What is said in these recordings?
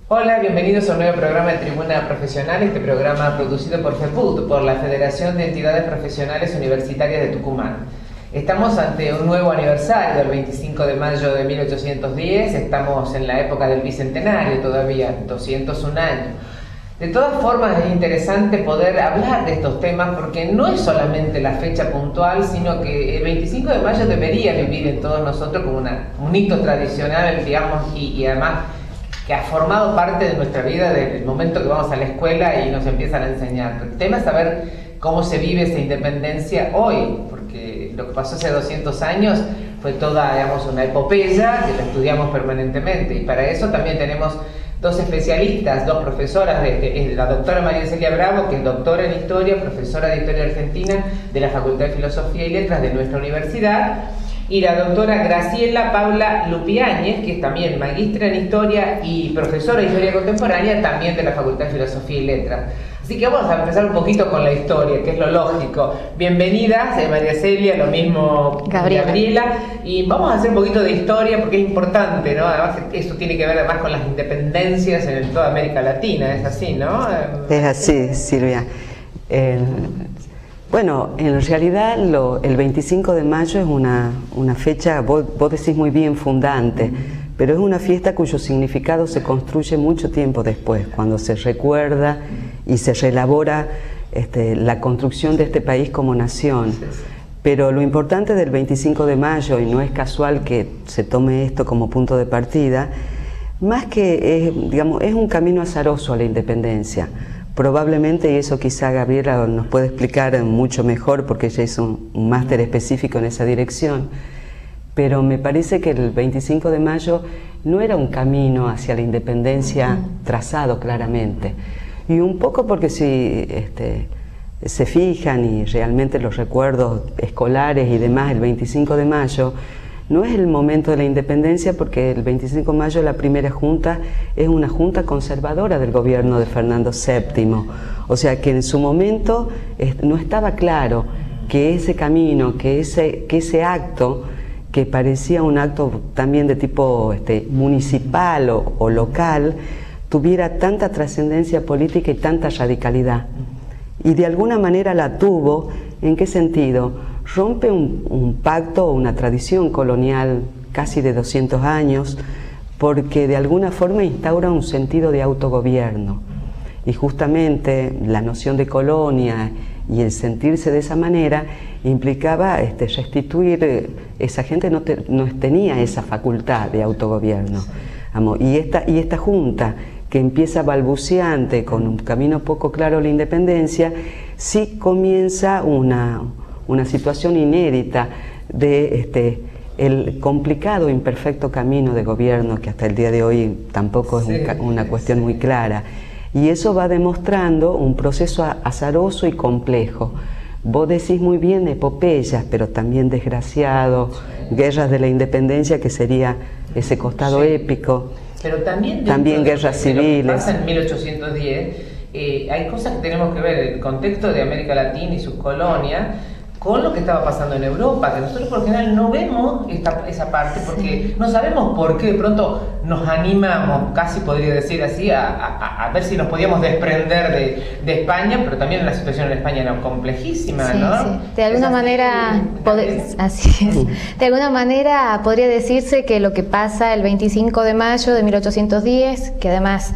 Hola, bienvenidos a un nuevo programa de Tribuna Profesional, este programa producido por FEPUT, por la Federación de Entidades Profesionales Universitarias de Tucumán. Estamos ante un nuevo aniversario, el 25 de mayo de 1810, estamos en la época del Bicentenario todavía, 201 años. De todas formas es interesante poder hablar de estos temas porque no es solamente la fecha puntual, sino que el 25 de mayo debería vivir en todos nosotros como un hito tradicional, digamos, y además que ha formado parte de nuestra vida desde el momento que vamos a la escuela y nos empiezan a enseñar. El tema es saber cómo se vive esa independencia hoy, porque lo que pasó hace 200 años fue toda, digamos, una epopeya que la estudiamos permanentemente, y para eso también tenemos dos especialistas, dos profesoras, la doctora María Celia Bravo, que es doctora en Historia, profesora de Historia Argentina de la Facultad de Filosofía y Letras de nuestra universidad, y la doctora Graciela Paula Lupiáñez, que es también magistra en Historia y profesora de Historia Contemporánea también de la Facultad de Filosofía y Letras. Así que vamos a empezar un poquito con la historia, que es lo lógico. Bienvenidas, María Celia, lo mismo Gabriela, y vamos a hacer un poquito de historia porque es importante, ¿no? Además, esto tiene que ver además con las independencias en toda América Latina, es así, ¿no? Es así, Silvia. Bueno, en realidad el 25 de mayo es una fecha, vos decís muy bien, fundante, pero es una fiesta cuyo significado se construye mucho tiempo después, cuando se recuerda y se reelabora la construcción de este país como nación. Pero lo importante del 25 de mayo, y no es casual que se tome esto como punto de partida, más que es un camino azaroso a la independencia. Probablemente, y eso quizá Gabriela nos puede explicar mucho mejor porque ella hizo un máster específico en esa dirección, pero me parece que el 25 de mayo no era un camino hacia la independencia trazado claramente. Y un poco porque si se fijan y realmente los recuerdos escolares y demás, el 25 de mayo no es el momento de la independencia, porque el 25 de mayo la primera junta es una junta conservadora del gobierno de Fernando VII. O sea que en su momento no estaba claro que ese camino, que ese acto, que parecía un acto también de tipo municipal o local, tuviera tanta trascendencia política y tanta radicalidad. Y de alguna manera la tuvo. ¿En qué sentido? Rompe un pacto o una tradición colonial casi de 200 años, porque de alguna forma instaura un sentido de autogobierno. Y justamente la noción de colonia y el sentirse de esa manera implicaba restituir, esa gente no tenía esa facultad de autogobierno. Y esta junta, que empieza balbuceante con un camino poco claro a la independencia, sí comienza una situación inédita de el complicado e imperfecto camino de gobierno, que hasta el día de hoy tampoco es una cuestión muy clara. Y eso va demostrando un proceso azaroso y complejo. Vos decís muy bien epopeyas, pero también desgraciado, guerras de la independencia, que sería ese costado épico. Pero también guerras civiles. Lo que pasa en 1810, hay cosas que tenemos que ver, el contexto de América Latina y sus colonias, con lo que estaba pasando en Europa, que nosotros por general no vemos esa parte porque no sabemos por qué de pronto nos animamos, casi podría decir así, a ver si nos podíamos desprender de España, pero también la situación en España era complejísima, ¿no? Sí. De alguna manera, así es. De alguna manera podría decirse que lo que pasa el 25 de mayo de 1810, que además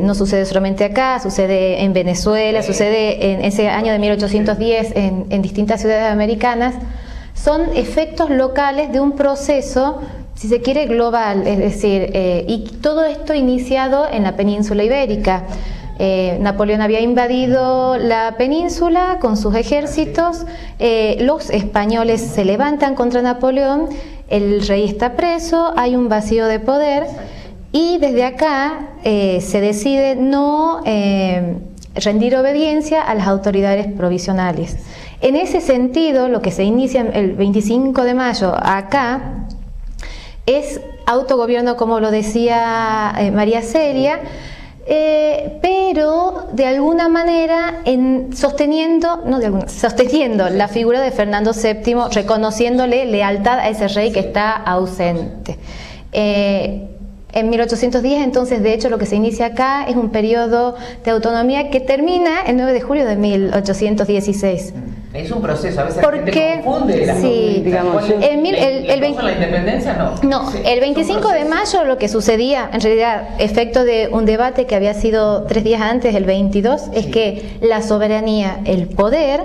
no sucede solamente acá, sucede en Venezuela, sucede en ese año de 1810 en distintas ciudades americanas, son efectos locales de un proceso, si se quiere, global, es decir, y todo esto iniciado en la península ibérica. Napoleón había invadido la península con sus ejércitos, los españoles se levantan contra Napoleón, el rey está preso, hay un vacío de poder. Y desde acá se decide no rendir obediencia a las autoridades provisionales. En ese sentido, lo que se inicia el 25 de mayo acá es autogobierno, como lo decía María Celia, pero de alguna manera sosteniendo la figura de Fernando VII, reconociéndole lealtad a ese rey que está ausente. En 1810, entonces, de hecho, lo que se inicia acá es un periodo de autonomía que termina el 9 de julio de 1816. Es un proceso, a veces ¿Por la gente qué? confunde las Sí, digamos, ¿La independencia no? No, Sí, el es un 25 de proceso. mayo lo que sucedía, en realidad, efecto de un debate que había sido 3 días antes, el 22, es que la soberanía, el poder,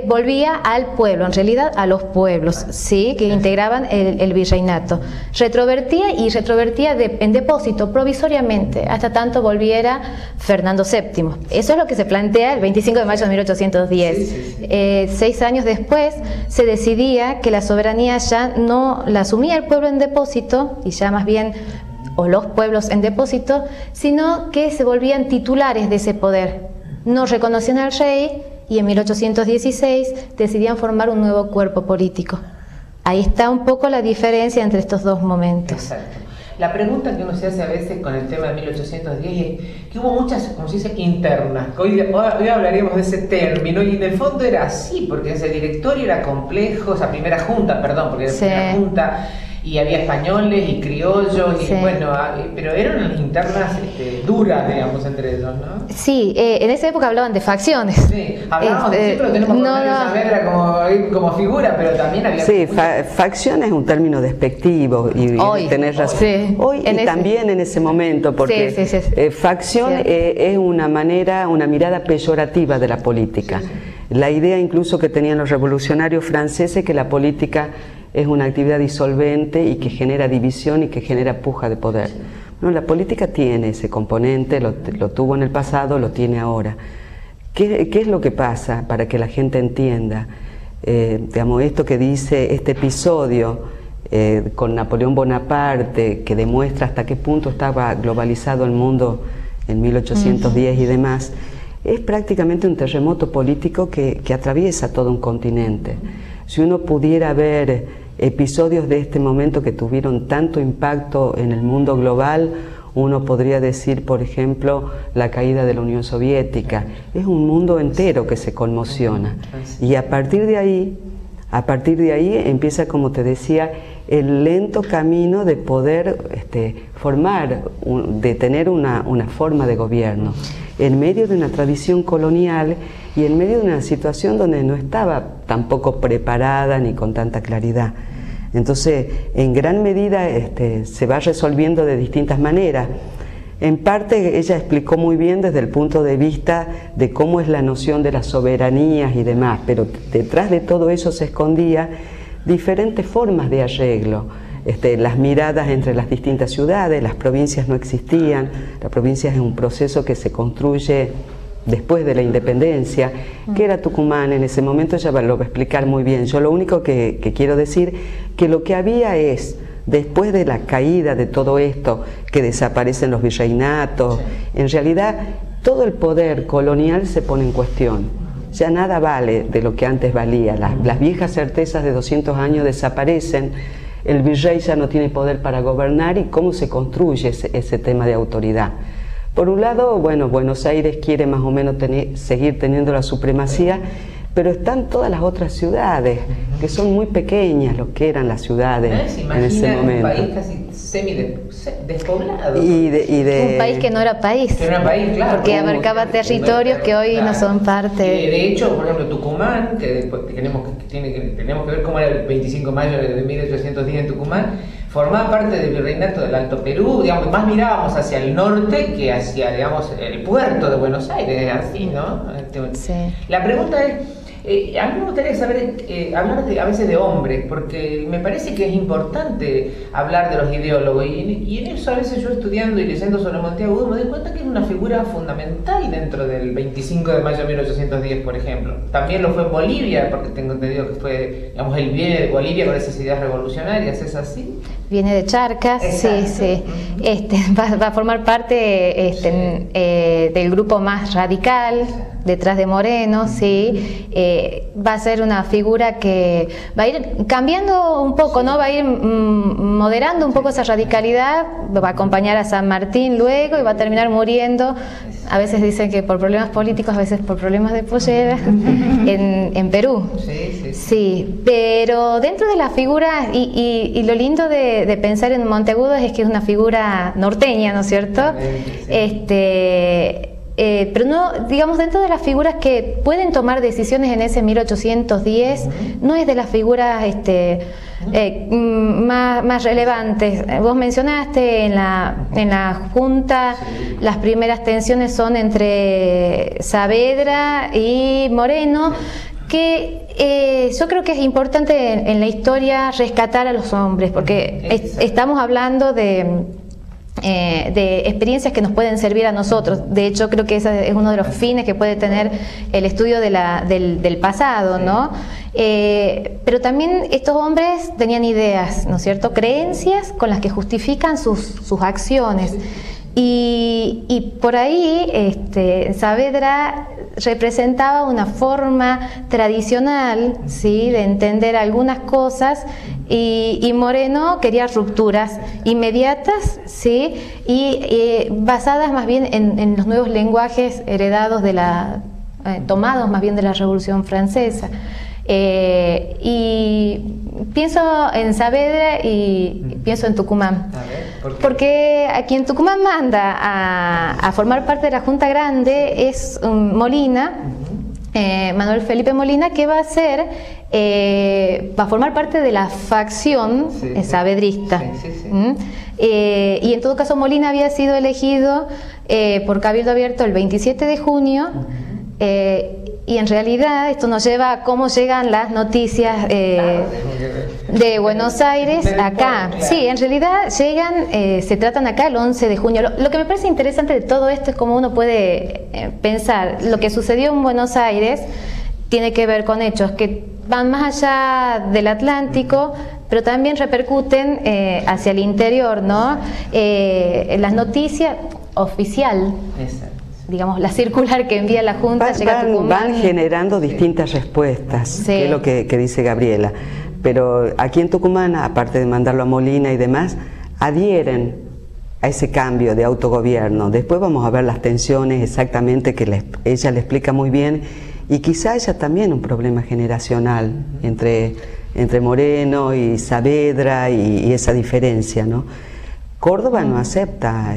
volvía al pueblo, en realidad a los pueblos, ¿sí? Que integraban el virreinato. Retrovertía en depósito provisoriamente, hasta tanto volviera Fernando VII. Eso es lo que se plantea el 25 de mayo de 1810. Sí. 6 años después se decidía que la soberanía ya no la asumía el pueblo en depósito, y ya más bien, o los pueblos en depósito, sino que se volvían titulares de ese poder. No reconocían al rey, y en 1816 decidían formar un nuevo cuerpo político. Ahí está un poco la diferencia entre estos dos momentos. Exacto. La pregunta que uno se hace a veces con el tema de 1810 es que hubo muchas, como se dice, internas, que hoy hablaríamos de ese término, y en el fondo era así, porque ese directorio era complejo, esa primera junta, perdón, porque era la primera junta, y había españoles y criollos, y bueno, pero eran unas internas duras, digamos, entre ellos, ¿no? Sí, en esa época hablaban de facciones. Sí, hablábamos de siempre, lo tenemos con Saavedra como figura, pero también había... Sí, facción es un término despectivo, y hoy, tenés razón. Sí, hoy y también en ese momento, porque facción es una manera, una mirada peyorativa de la política. La idea incluso que tenían los revolucionarios franceses, que la política es una actividad disolvente y que genera división y que genera puja de poder. No, la política tiene ese componente, lo tuvo en el pasado, lo tiene ahora. ¿Qué es lo que pasa para que la gente entienda? Digamos, esto que dice este episodio con Napoleón Bonaparte, que demuestra hasta qué punto estaba globalizado el mundo en 1810 y demás, es prácticamente un terremoto político que atraviesa todo un continente. Si uno pudiera ver episodios de este momento que tuvieron tanto impacto en el mundo global, uno podría decir, por ejemplo, la caída de la Unión Soviética. Es un mundo entero que se conmociona. Y a partir de ahí empieza, como te decía, el lento camino de poder formar, de tener una forma de gobierno, en medio de una tradición colonial y en medio de una situación donde no estaba tampoco preparada ni con tanta claridad. Entonces, en gran medida se va resolviendo de distintas maneras. En parte ella explicó muy bien desde el punto de vista de cómo es la noción de las soberanías y demás, pero detrás de todo eso se escondía diferentes formas de arreglo. Las miradas entre las distintas ciudades, las provincias no existían, la provincia es un proceso que se construye después de la independencia. ¿Qué era Tucumán? En ese momento ella lo va a explicar muy bien. Yo lo único que quiero decir, que lo que había es, después de la caída de todo esto, que desaparecen los virreinatos, en realidad todo el poder colonial se pone en cuestión. Ya nada vale de lo que antes valía. Las viejas certezas de 200 años desaparecen, el virrey ya no tiene poder para gobernar, y cómo se construye ese tema de autoridad. Por un lado, bueno, Buenos Aires quiere más o menos seguir teniendo la supremacía, pero están todas las otras ciudades, que son muy pequeñas, lo que eran las ciudades en ese momento. Un país casi semi-despoblado. Un país que no era país. Que no era país, claro. Porque abarcaba territorios que hoy no son parte. De hecho, por ejemplo, Tucumán, que después tenemos que ver cómo era el 25 de mayo de 1810 en Tucumán, formaba parte del virreinato del Alto Perú, digamos, más mirábamos hacia el norte que hacia, digamos, el puerto de Buenos Aires, así, ¿no? Sí. La pregunta es, a mí me gustaría saber, hablar a veces de hombres, porque me parece que es importante hablar de los ideólogos, y en eso a veces yo estudiando y leyendo sobre Monteagudo me doy cuenta que es una figura fundamental dentro del 25 de mayo de 1810, por ejemplo. También lo fue en Bolivia, porque tengo entendido que fue, digamos, él viene de Bolivia con esas ideas revolucionarias, ¿es así? Viene de Charcas. Exacto. Sí. Va a formar parte del grupo más radical, detrás de Moreno, sí. Va a ser una figura que va a ir cambiando un poco, ¿no? Va a ir moderando un poco esa radicalidad, va a acompañar a San Martín luego y va a terminar muriendo. A veces dicen que por problemas políticos, a veces por problemas de pollera, en Perú. Sí. Sí, pero dentro de las figuras, y lo lindo de de pensar en Monteagudo es que es una figura norteña, ¿no es cierto? Pero no, digamos, dentro de las figuras que pueden tomar decisiones en ese 1810, no es de las figuras más relevantes. Vos mencionaste en la Junta, las primeras tensiones son entre Saavedra y Moreno, que yo creo que es importante en la historia rescatar a los hombres, porque estamos hablando de experiencias que nos pueden servir a nosotros. De hecho, creo que ese es uno de los fines que puede tener el estudio del pasado, ¿no? Pero también estos hombres tenían ideas, ¿no es cierto? Creencias con las que justifican sus acciones. Y por ahí Saavedra representaba una forma tradicional, ¿sí?, de entender algunas cosas, y Moreno quería rupturas inmediatas, ¿sí?, y basadas más bien en los nuevos lenguajes heredados tomados más bien de la Revolución Francesa. Y pienso en Saavedra y pienso en Tucumán. Porque a quien Tucumán manda a formar parte de la Junta Grande es Molina, Manuel Felipe Molina, que va a formar parte de la facción saavedrista. Y en todo caso Molina había sido elegido por Cabildo Abierto el 27 de junio. Y en realidad esto nos lleva a cómo llegan las noticias de Buenos Aires acá. Sí, en realidad se tratan acá el 11 de junio. Lo que me parece interesante de todo esto es cómo uno puede pensar. Lo que sucedió en Buenos Aires tiene que ver con hechos que van más allá del Atlántico, pero también repercuten hacia el interior, ¿no? Las noticias oficial. Exacto. Digamos, la circular que envía la Junta van generando distintas respuestas, que es lo que dice Gabriela. Pero aquí en Tucumán, aparte de mandarlo a Molina y demás, adhieren a ese cambio de autogobierno. Después vamos a ver las tensiones exactamente que ella le explica muy bien, y quizá haya también un problema generacional entre Moreno y Saavedra y esa diferencia, ¿no? Córdoba no acepta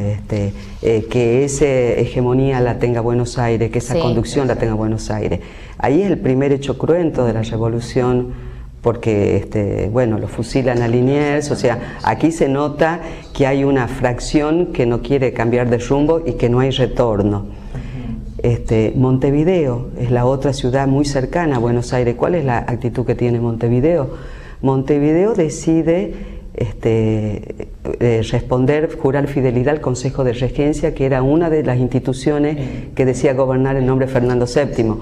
que esa hegemonía la tenga Buenos Aires, que esa conducción la tenga Buenos Aires. Ahí es el primer hecho cruento de la revolución, porque bueno, lo fusilan a Liniers. O sea, aquí se nota que hay una fracción que no quiere cambiar de rumbo y que no hay retorno. Montevideo es la otra ciudad muy cercana a Buenos Aires. ¿Cuál es la actitud que tiene Montevideo? Montevideo decide jurar fidelidad al Consejo de Regencia, que era una de las instituciones que decía gobernar en nombre de Fernando VII.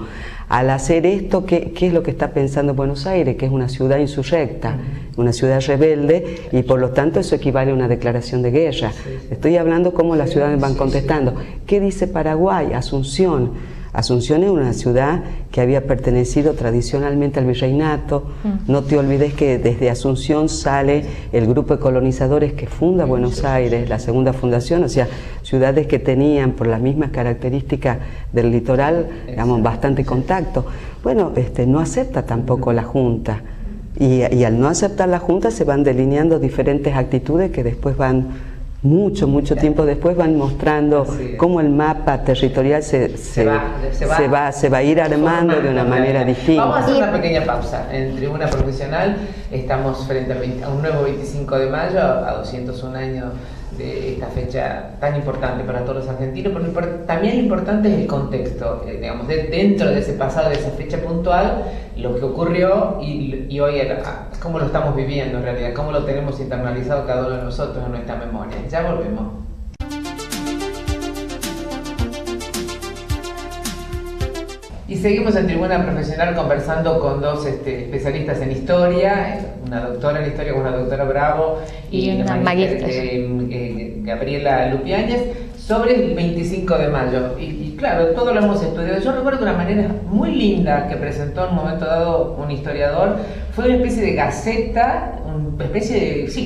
Al hacer esto, ¿qué es lo que está pensando Buenos Aires? Que es una ciudad insurrecta, una ciudad rebelde, y por lo tanto eso equivale a una declaración de guerra. Estoy hablando cómo las ciudades van contestando. ¿Qué dice Paraguay? Asunción. Asunción es una ciudad que había pertenecido tradicionalmente al virreinato. No te olvides que desde Asunción sale el grupo de colonizadores que funda Buenos Aires, la segunda fundación. O sea, ciudades que tenían por las mismas características del litoral, digamos, bastante contacto. Bueno, no acepta tampoco la Junta, y al no aceptar la Junta se van delineando diferentes actitudes que después van mucho tiempo después van mostrando cómo el mapa territorial se va a ir armando de una manera distinta. Vamos a hacer una pequeña pausa. En Tribuna Profesional estamos frente a un nuevo 25 de mayo, a 201 años de esta fecha tan importante para todos los argentinos, porque también lo importante es el contexto, digamos, dentro de ese pasado, de esa fecha puntual, lo que ocurrió y hoy cómo lo estamos viviendo en realidad, cómo lo tenemos internalizado cada uno de nosotros en nuestra memoria. Ya volvemos. Y seguimos en Tribuna Profesional conversando con dos especialistas en historia, una doctora en historia, una doctora Bravo y una magistra, Gabriela Lupiáñez, sobre el 25 de mayo. Y claro, todo lo hemos estudiado. Yo recuerdo una manera muy linda que presentó en un momento dado un historiador, fue una especie de gaceta,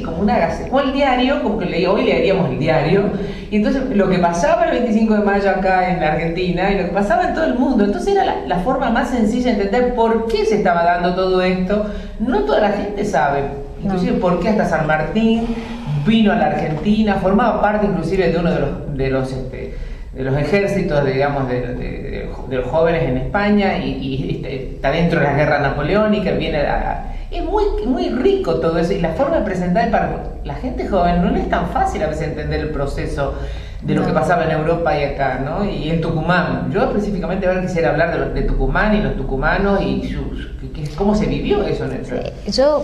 como una gaceta, como el diario, como que hoy leeríamos el diario, y entonces lo que pasaba el 25 de mayo acá en la Argentina y lo que pasaba en todo el mundo, entonces era la forma más sencilla de entender por qué se estaba dando todo esto. No toda la gente sabe Inclusive, ¿por qué hasta San Martín vino a la Argentina? Formaba parte inclusive de uno de los ejércitos, digamos, de los jóvenes en España, y está dentro de la guerra napoleónica, es muy rico todo eso, y la forma de presentar para la gente joven no es tan fácil a veces entender el proceso de lo que pasaba en Europa y acá, ¿no? Y en Tucumán. Yo específicamente ahora quisiera hablar de Tucumán y los tucumanos y cómo se vivió eso en eso. Yo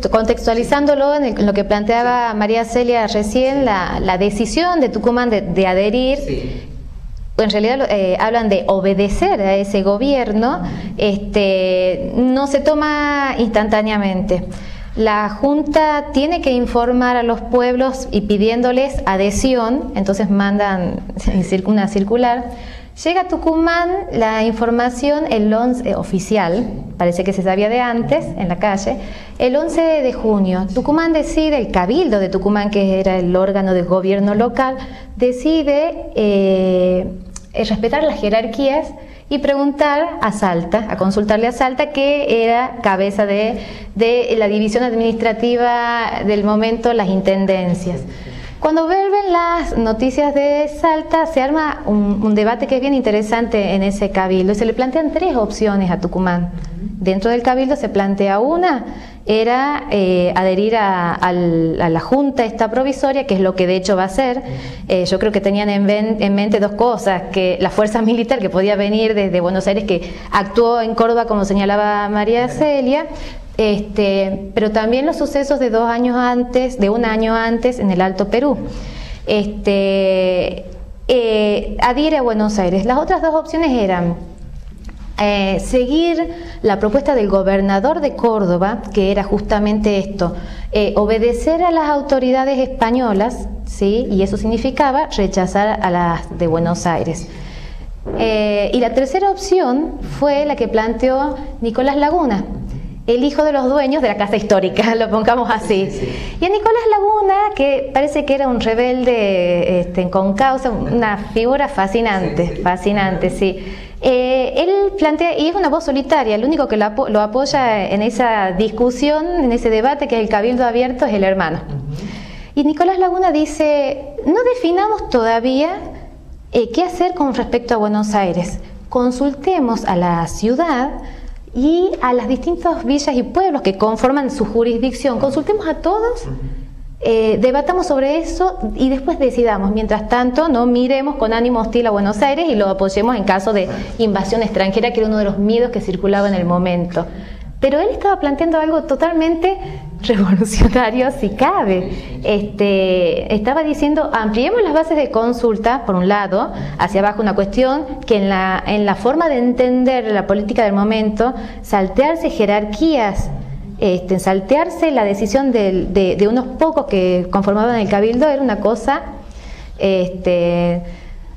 contextualizándolo en lo que planteaba María Celia recién, la decisión de Tucumán de adherir, sí, en realidad hablan de obedecer a ese gobierno, no se toma instantáneamente. La Junta tiene que informar a los pueblos y pidiéndoles adhesión, entonces mandan una circular. Llega a Tucumán la información el 11 oficial, parece que se sabía de antes en la calle, el 11 de junio. Tucumán decide, el Cabildo de Tucumán, que era el órgano de gobierno local, decide respetar las jerarquías y preguntar a Salta, a consultarle a Salta, que era cabeza de la división administrativa del momento, las intendencias. Cuando vuelven las noticias de Salta, se arma un debate que es bien interesante en ese cabildo, y se le plantean 3 opciones a Tucumán. Dentro del cabildo se plantea una, era adherir a la Junta esta provisoria, que es lo que de hecho va a ser. Yo creo que tenían en mente 2 cosas, que la fuerza militar que podía venir desde Buenos Aires, que actuó en Córdoba como señalaba María Celia, pero también los sucesos de un año antes en el Alto Perú. Adhiere a Buenos Aires. Las otras 2 opciones eran seguir la propuesta del gobernador de Córdoba, que era justamente esto, obedecer a las autoridades españolas, ¿sí? Y eso significaba rechazar a las de Buenos Aires. Y la tercera opción fue la que planteó Nicolás Laguna, el hijo de los dueños de la casa histórica, lo pongamos así. Sí, sí. Y a Nicolás Laguna, que parece que era un rebelde con causa, una figura fascinante, sí, sí. Fascinante, sí. Él plantea, y es una voz solitaria, el único que lo apoya en esa discusión, en ese debate, que es el Cabildo Abierto, es el hermano. Y Nicolás Laguna dice, no definamos todavía qué hacer con respecto a Buenos Aires. Consultemos a la ciudad y a las distintas villas y pueblos que conforman su jurisdicción. Consultemos a todos, debatamos sobre eso y después decidamos. Mientras tanto, no miremos con ánimo hostil a Buenos Aires y lo apoyemos en caso de invasión extranjera, que era uno de los miedos que circulaba en el momento. Pero él estaba planteando algo totalmente revolucionario, si cabe. Estaba diciendo, ampliemos las bases de consulta, por un lado, hacia abajo, una cuestión que en la forma de entender la política del momento, saltearse jerarquías, saltearse la decisión de unos pocos que conformaban el cabildo, era una cosa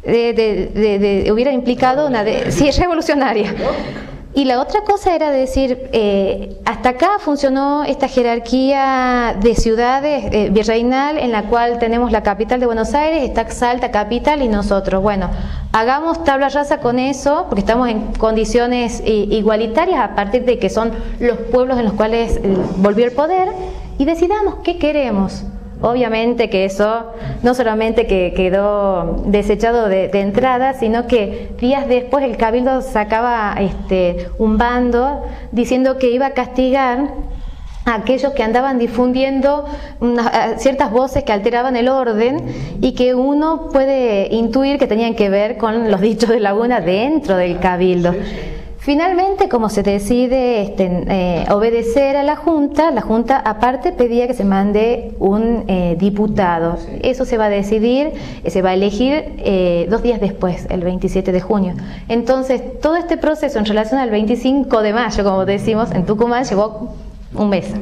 hubiera implicado sí, revolucionaria. Y la otra cosa era decir, hasta acá funcionó esta jerarquía de ciudades virreinal, en la cual tenemos la capital de Buenos Aires, está Salta capital y nosotros. Bueno, hagamos tabla rasa con eso, porque estamos en condiciones igualitarias a partir de que son los pueblos en los cuales volvió el poder, y decidamos qué queremos. Obviamente que eso no solamente que quedó desechado de entrada, sino que días después el Cabildo sacaba un bando diciendo que iba a castigar a aquellos que andaban difundiendo ciertas voces que alteraban el orden y que uno puede intuir que tenían que ver con los dichos de Laguna dentro del Cabildo. Finalmente, como se decide obedecer a la Junta aparte pedía que se mande un diputado. Eso se va a decidir, se va a elegir 2 días después, el 27 de junio. Entonces, todo este proceso en relación al 25 de mayo, como decimos, en Tucumán, llevó un mes.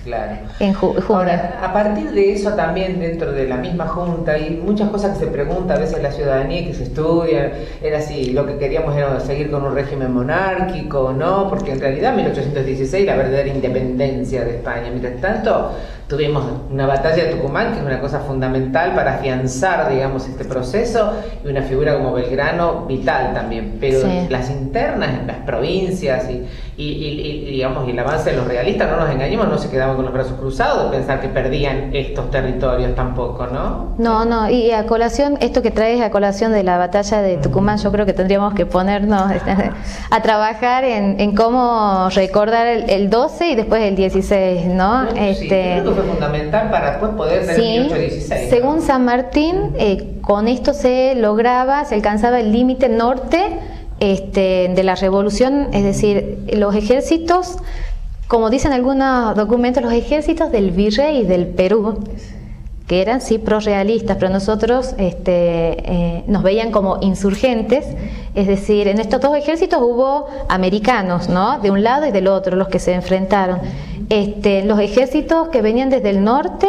Claro. En junio. Ahora, a partir de eso también dentro de la misma Junta hay muchas cosas que se pregunta a veces la ciudadanía, que se estudia, era si lo que queríamos era seguir con un régimen monárquico o no, porque en realidad 1816 la verdadera independencia de España. Mientras tanto tuvimos una batalla de Tucumán, que es una cosa fundamental para afianzar, digamos, este proceso, y una figura como Belgrano vital también, pero sí, las internas en las provincias y digamos, y el avance de los realistas no no nos engañemos, no se quedaban con los brazos cruzados de pensar que perdían estos territorios tampoco, ¿no? No, y a colación, esto que traes a colación de la batalla de Tucumán, yo creo que tendríamos que ponernos a trabajar en cómo recordar el 12 y después el 16, ¿no? Sí, creo que fue fundamental para después poder tener sí, 1816. Según San Martín, con esto se alcanzaba el límite norte de la revolución, es decir, los ejércitos, como dicen algunos documentos, los ejércitos del virrey del Perú, que eran sí prorrealistas, pero nosotros nos veían como insurgentes, es decir, en estos dos ejércitos hubo americanos, ¿no? De un lado y del otro, los que se enfrentaron. Los ejércitos que venían desde el norte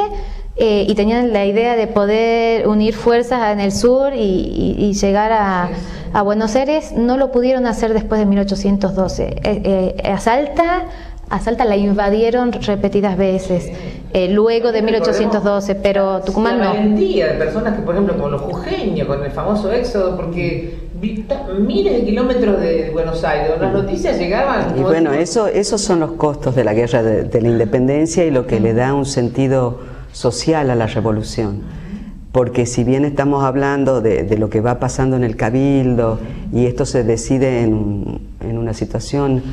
y tenían la idea de poder unir fuerzas en el sur y llegar a Buenos Aires, no lo pudieron hacer después de 1812. A Salta la invadieron repetidas veces, luego de 1812, pero Tucumán no. La valentía de personas que, por ejemplo, como los jujeños, con el famoso éxodo, porque miles de kilómetros de Buenos Aires, las noticias llegaban... Y bueno, esos son los costos de la guerra de la independencia y lo que le da un sentido social a la revolución. Porque si bien estamos hablando de lo que va pasando en el Cabildo y esto se decide en una situación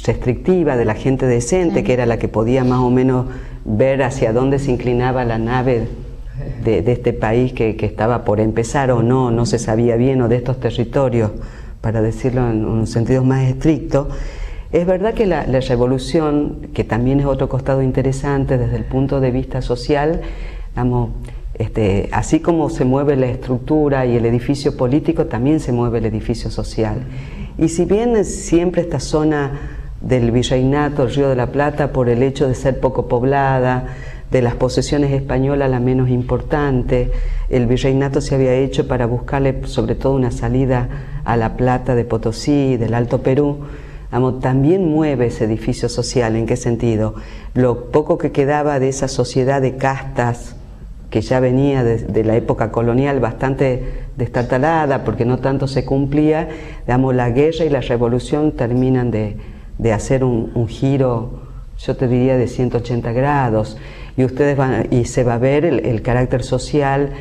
restrictiva de la gente decente, que era la que podía más o menos ver hacia dónde se inclinaba la nave de este país que estaba por empezar o no se sabía bien, o de estos territorios, para decirlo en un sentido más estricto. Es verdad que la revolución, que también es otro costado interesante desde el punto de vista social, digamos, así como se mueve la estructura y el edificio político, también se mueve el edificio social. Y si bien siempre esta zona del virreinato, el Río de la Plata, por el hecho de ser poco poblada, de las posesiones españolas la menos importante, el virreinato se había hecho para buscarle sobre todo una salida a la Plata de Potosí, del Alto Perú, también mueve ese edificio social. ¿En qué sentido? Lo poco que quedaba de esa sociedad de castas que ya venía de la época colonial bastante destartalada porque no tanto se cumplía, la guerra y la revolución terminan de hacer un giro, yo te diría, de 180 grados, y se va a ver el carácter social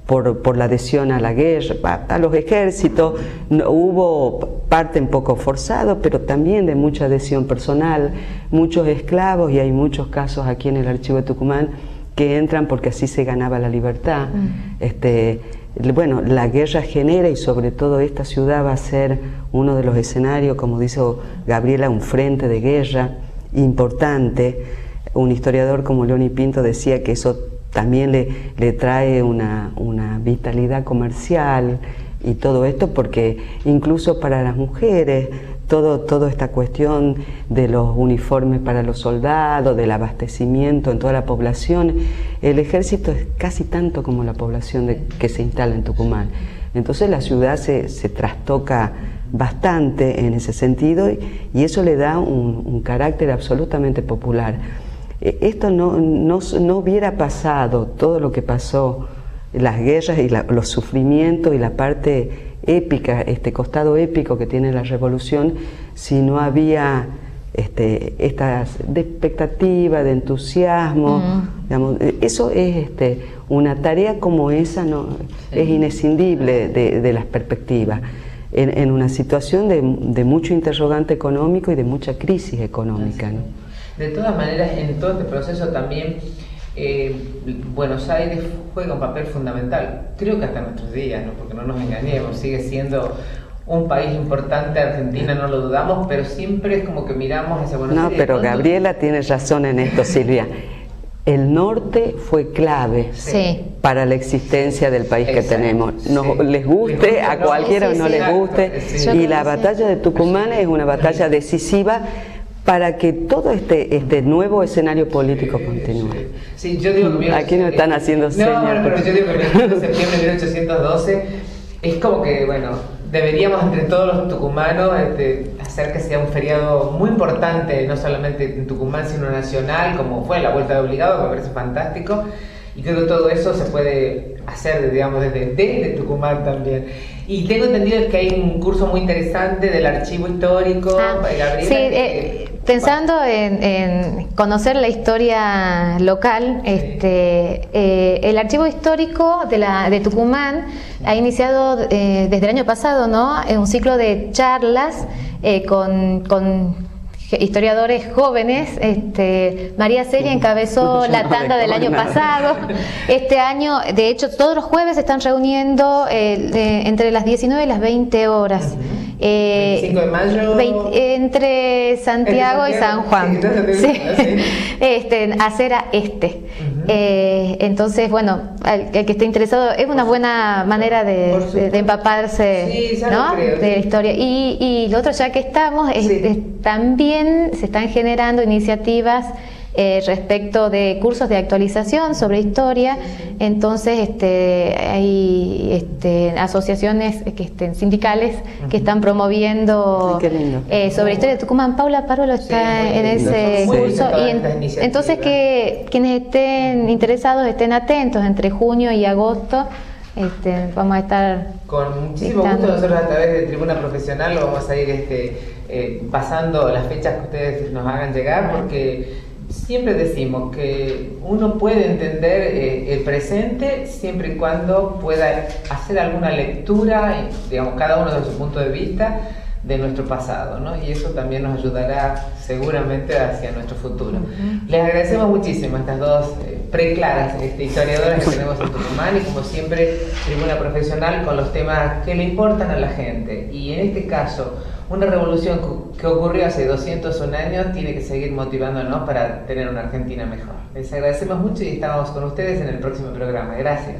por la adhesión a la guerra, a los ejércitos. Hubo parte un poco forzado, pero también de mucha adhesión personal, muchos esclavos, y hay muchos casos aquí en el Archivo de Tucumán que entran porque así se ganaba la libertad. Bueno, la guerra genera, y sobre todo esta ciudad va a ser uno de los escenarios, como dice Gabriela, un frente de guerra importante. Un historiador como Leoni Pinto decía que eso también le trae una vitalidad comercial y todo esto, porque incluso para las mujeres, toda esta cuestión de los uniformes para los soldados, del abastecimiento en toda la población, el ejército es casi tanto como la población que se instala en Tucumán. Entonces la ciudad se trastoca bastante en ese sentido, y eso le da un carácter absolutamente popular. Esto no hubiera pasado, todo lo que pasó, las guerras y los sufrimientos y la parte épica, este costado épico que tiene la revolución, si no había esta de expectativa, de entusiasmo. Digamos, eso es una tarea como esa, es inescindible de las perspectivas, en una situación de mucho interrogante económico y de mucha crisis económica, ¿no? De todas maneras, en todo este proceso también Buenos Aires juega un papel fundamental, creo que hasta nuestros días, ¿no? Porque no nos engañemos, sigue siendo un país importante. Argentina no lo dudamos, pero siempre es como que miramos hacia Buenos Aires. No, pero Gabriela tiene razón en esto, Silvia. El norte fue clave para la existencia del país que tenemos. Les guste, a cualquiera o no les guste. Y la batalla de Tucumán es una batalla decisiva para que todo este nuevo escenario político continúe. Sí, yo digo que aquí nos están haciendo señas. No, pero yo digo que el 21 de septiembre de 1812 es como que, bueno, deberíamos entre todos los tucumanos hacer que sea un feriado muy importante, no solamente en Tucumán, sino nacional, como fue la Vuelta de Obligado, que me parece fantástico. Y creo que todo eso se puede hacer, digamos, desde Tucumán también. Y tengo entendido que hay un curso muy interesante del archivo histórico, Gabriela. Sí, pensando en conocer la historia local, el archivo histórico de Tucumán ha iniciado desde el año pasado, ¿no? Un ciclo de charlas con historiadores jóvenes. María Celia encabezó la tanda del año pasado. Este año, de hecho, todos los jueves se están reuniendo entre las 19 y las 20 horas. 25 de mayo. Entre Santiago y San Juan. Sí. Acera Este. Entonces, bueno, el que esté interesado, es una buena manera de empaparse, ¿no? De la historia. Y lo otro, ya que estamos, también se están generando iniciativas respecto de cursos de actualización sobre historia. Entonces hay asociaciones sindicales que están promoviendo sobre historia de Tucumán. Paula Parolo está en ese curso, y entonces que quienes estén interesados estén atentos. Entre junio y agosto vamos a estar con muchísimo gusto. Nosotros a través de Tribuna Profesional lo vamos a ir pasando las fechas que ustedes nos hagan llegar, porque siempre decimos que uno puede entender el presente siempre y cuando pueda hacer alguna lectura, digamos, cada uno desde su punto de vista, de nuestro pasado, ¿no? Y eso también nos ayudará seguramente hacia nuestro futuro. Les agradecemos muchísimo a estas dos preclaras historiadoras que tenemos en Tucumán, y como siempre, Tribuna Profesional con los temas que le importan a la gente. Y en este caso, una revolución que ocurrió hace 201 años tiene que seguir motivándonos para tener una Argentina mejor. Les agradecemos mucho y estamos con ustedes en el próximo programa. Gracias.